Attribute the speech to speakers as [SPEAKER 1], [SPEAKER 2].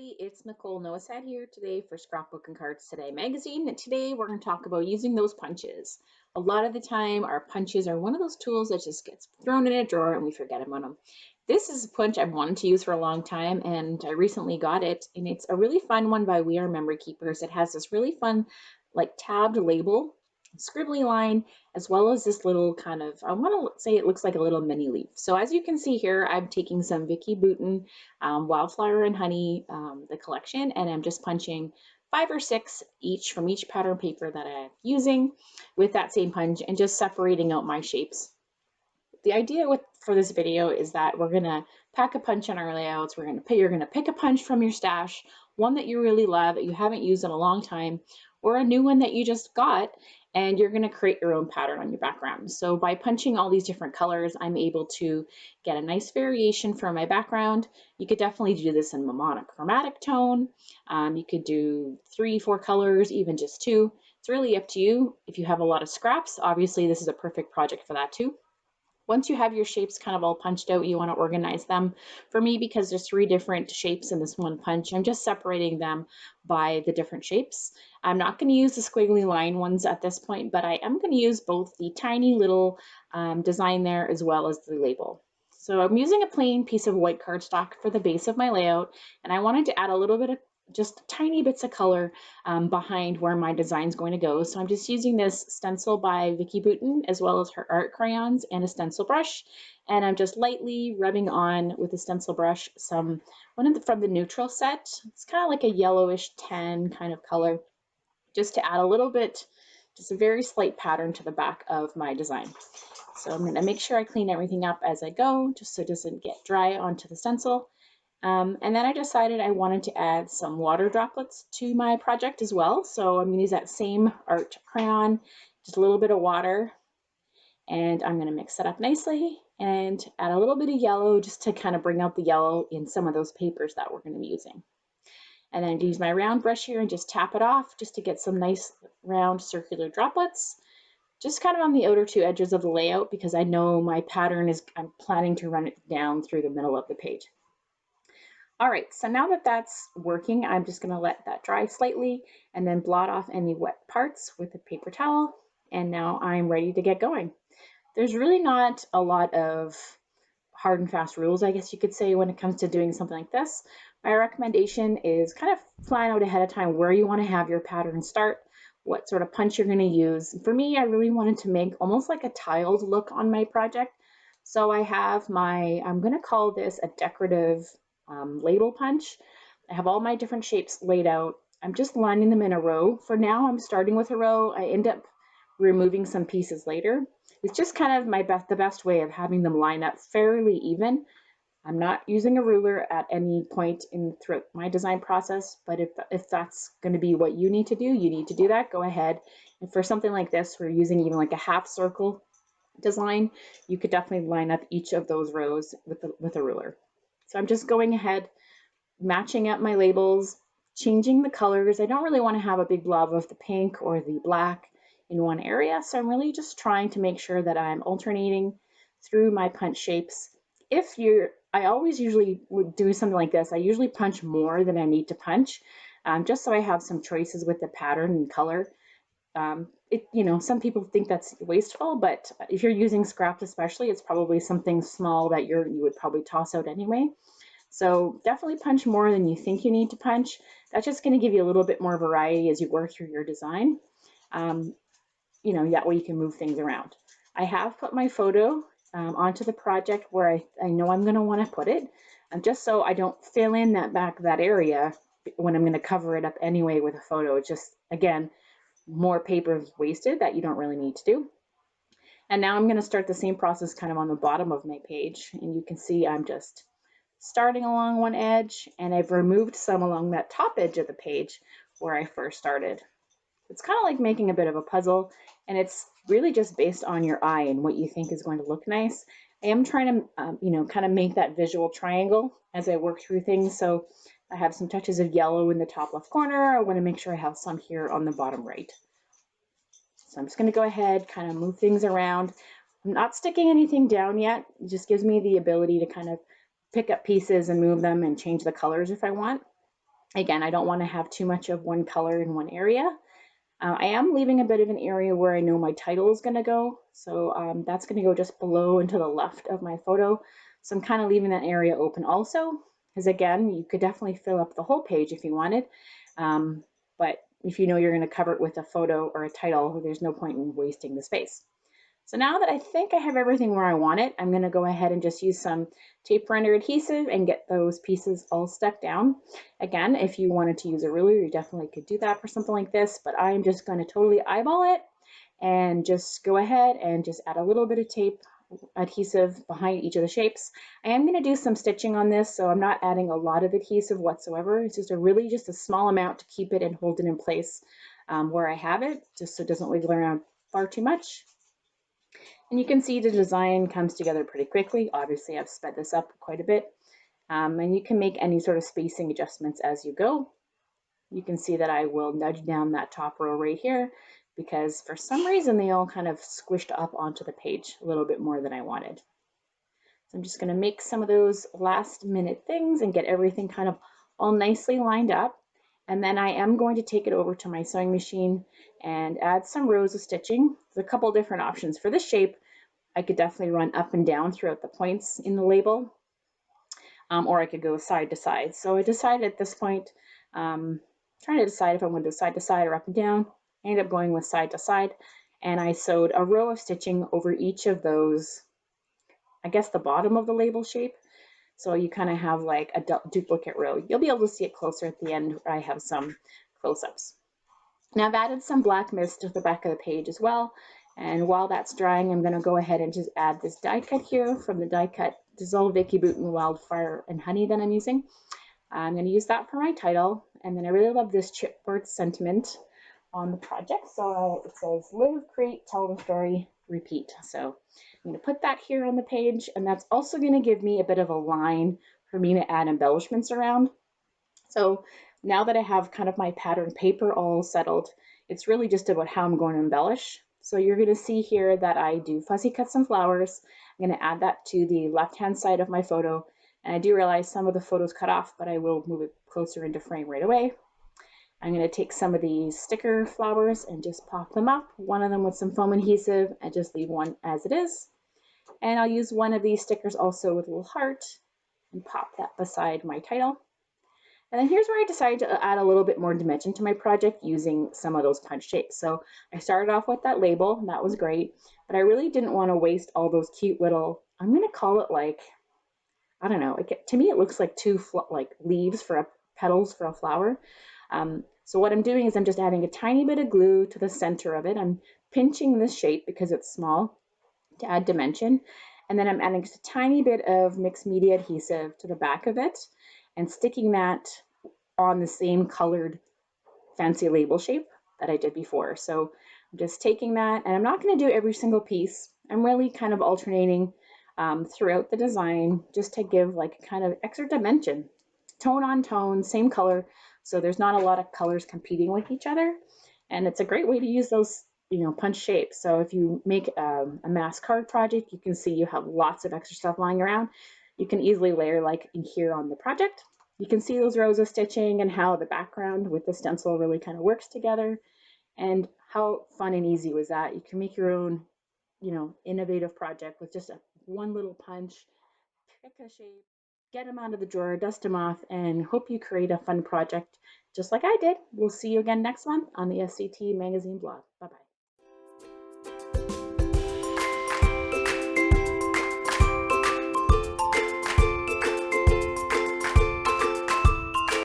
[SPEAKER 1] everybody, it's Nicole Noasad here today for Scrapbook and Cards Today magazine. And today we're going to talk about using those punches. A lot of the time, our punches are one of those tools that just gets thrown in a drawer and we forget about them. This is a punch I've wanted to use for a long time, and I recently got it, and it's a really fun one by We Are Memory Keepers. It has this really fun, like tabbed label, scribbly line, as well as this little kind of, I want to say it looks like a little mini leaf. So as you can see here, I'm taking some Vicky Bouton Wildflower and Honey, the collection, and I'm just punching 5 or 6 each from each pattern paper that I'm using with that same punch and just separating out my shapes. The idea for this video is that we're gonna pack a punch in our layouts. You're gonna pick a punch from your stash, one that you really love that you haven't used in a long time, or a new one that you just got, and you're gonna create your own pattern on your background. So by punching all these different colors, I'm able to get a nice variation for my background. You could definitely do this in a monochromatic tone. You could do 3, 4 colors, even just 2. It's really up to you. If you have a lot of scraps, obviously this is a perfect project for that too. Once you have your shapes kind of all punched out, you want to organize them. For me, because there's 3 different shapes in this one punch, I'm just separating them by the different shapes. I'm not going to use the squiggly line ones at this point, but I am going to use both the tiny little design there as well as the label. So I'm using a plain piece of white cardstock for the base of my layout, and I wanted to add a little bit of just tiny bits of color behind where my design is going to go. So I'm just using this stencil by Vicky Bouton as well as her art crayons and a stencil brush. And I'm just lightly rubbing on with a stencil brush from the neutral set. It's kind of like a yellowish tan kind of color, just to add a little bit, just a very slight pattern to the back of my design. So I'm going to make sure I clean everything up as I go, just so it doesn't get dry onto the stencil. And then I decided I wanted to add some water droplets to my project as well. So I'm going to use that same art crayon, just a little bit of water, and I'm going to mix it up nicely and add a little bit of yellow just to kind of bring out the yellow in some of those papers that we're going to be using. And then use my round brush here and just tap it off just to get some nice round circular droplets, just kind of on the outer 2 edges of the layout, because I know my pattern I'm planning to run it down through the middle of the page. All right, so now that that's working, I'm just gonna let that dry slightly and then blot off any wet parts with a paper towel. And now I'm ready to get going. There's really not a lot of hard and fast rules, I guess you could say, when it comes to doing something like this. My recommendation is kind of plan out ahead of time where you wanna have your pattern start, what sort of punch you're gonna use. For me, I really wanted to make almost like a tiled look on my project. So I have I'm gonna call this a decorative label punch. I have all my different shapes laid out. I'm just lining them in a row. For now, I'm starting with a row. I end up removing some pieces later. It's just kind of the best way of having them line up fairly even. I'm not using a ruler at any point throughout my design process, but if that's going to be what you need to do that, go ahead. And for something like this, we're using even like a half circle design, you could definitely line up each of those rows with a ruler. So I'm just going ahead, matching up my labels, changing the colors. I don't really want to have a big blob of the pink or the black in one area, so I'm really just trying to make sure that I'm alternating through my punch shapes. I always usually would do something like this. I usually punch more than I need to punch, just so I have some choices with the pattern and color. Some people think that's wasteful, but if you're using scraps especially, it's probably something small that you would probably toss out anyway. So definitely punch more than you think you need to punch. That's just going to give you a little bit more variety as you work through your design. That way you can move things around. I have put my photo onto the project where I know I'm going to want to put it, just so I don't fill in that area when I'm going to cover it up anyway with a photo. It's just, again, more paper is wasted that you don't really need to do. And now I'm going to start the same process kind of on the bottom of my page, and you can see I'm just starting along one edge, and I've removed some along that top edge of the page where I first started. It's kind of like making a bit of a puzzle, and it's really just based on your eye and what you think is going to look nice. I am trying to, kind of make that visual triangle as I work through things. So I have some touches of yellow in the top left corner. I want to make sure I have some here on the bottom right. So I'm just going to go ahead, kind of move things around. I'm not sticking anything down yet. It just gives me the ability to kind of pick up pieces and move them and change the colors if I want. Again, I don't want to have too much of one color in one area. I am leaving a bit of an area where I know my title is going to go. So that's going to go just below and to the left of my photo. So I'm kind of leaving that area open also, because again, you could definitely fill up the whole page if you wanted. But if you know you're going to cover it with a photo or a title, there's no point in wasting the space. So now that I think I have everything where I want it, I'm going to go ahead and just use some tape render adhesive and get those pieces all stuck down. Again, if you wanted to use a ruler, you definitely could do that for something like this, but I'm just going to totally eyeball it and just go ahead and just add a little bit of tape adhesive behind each of the shapes. I am going to do some stitching on this, so I'm not adding a lot of adhesive whatsoever. It's just just a small amount to keep it and hold it in place where I have it, just so it doesn't wiggle around far too much. And you can see the design comes together pretty quickly. Obviously, I've sped this up quite a bit. And you can make any sort of spacing adjustments as you go. You can see that I will nudge down that top row right here because for some reason they all kind of squished up onto the page a little bit more than I wanted. So I'm just going to make some of those last minute things and get everything kind of all nicely lined up. And then I am going to take it over to my sewing machine and add some rows of stitching. There's a couple different options for this shape. I could definitely run up and down throughout the points in the label, or I could go side to side. So I decided at this point, trying to decide if I wanted to go side to side or up and down. I ended up going with side to side, and I sewed a row of stitching over each of those, I guess the bottom of the label shape. So you kind of have like a duplicate row. You'll be able to see it closer at the end where I have some close-ups. Now I've added some black mist to the back of the page as well. And while that's drying, I'm going to go ahead and just add this die cut here from the die cut Dissolve Vicky Bouton Wildfire and Honey that I'm using. I'm going to use that for my title. And then I really love this chipboard sentiment on the project. So it says, live, create, tell the story, repeat. So I'm going to put that here on the page. And that's also going to give me a bit of a line for me to add embellishments around. So now that I have kind of my pattern paper all settled, it's really just about how I'm going to embellish. So you're going to see here that I do fussy cut some flowers. I'm going to add that to the left-hand side of my photo. And I do realize some of the photos cut off, but I will move it closer into frame right away. I'm going to take some of these sticker flowers and just pop them up, one of them with some foam adhesive, and just leave one as it is. And I'll use one of these stickers also with a little heart and pop that beside my title. And then here's where I decided to add a little bit more dimension to my project using some of those punch shapes. So I started off with that label, and that was great, but I really didn't want to waste all those cute little, I'm going to call it like, I don't know, to me it looks like two like leaves for petals for a flower. So what I'm doing is I'm just adding a tiny bit of glue to the center of it. I'm pinching this shape because it's small to add dimension. And then I'm adding just a tiny bit of mixed media adhesive to the back of it and sticking that on the same colored fancy label shape that I did before. So I'm just taking that, and I'm not going to do every single piece. I'm really kind of alternating throughout the design just to give like kind of extra dimension, tone on tone, same color. So there's not a lot of colors competing with each other. And it's a great way to use those, punch shapes. So if you make a mass card project, you can see you have lots of extra stuff lying around. You can easily layer like in here on the project. You can see those rows of stitching and how the background with the stencil really kind of works together. And how fun and easy was that? You can make your own, innovative project with just one little punch, pick a shape, get them out of the drawer, dust them off, and hope you create a fun project just like I did. We'll see you again next month on the SCT Magazine blog. Bye-bye.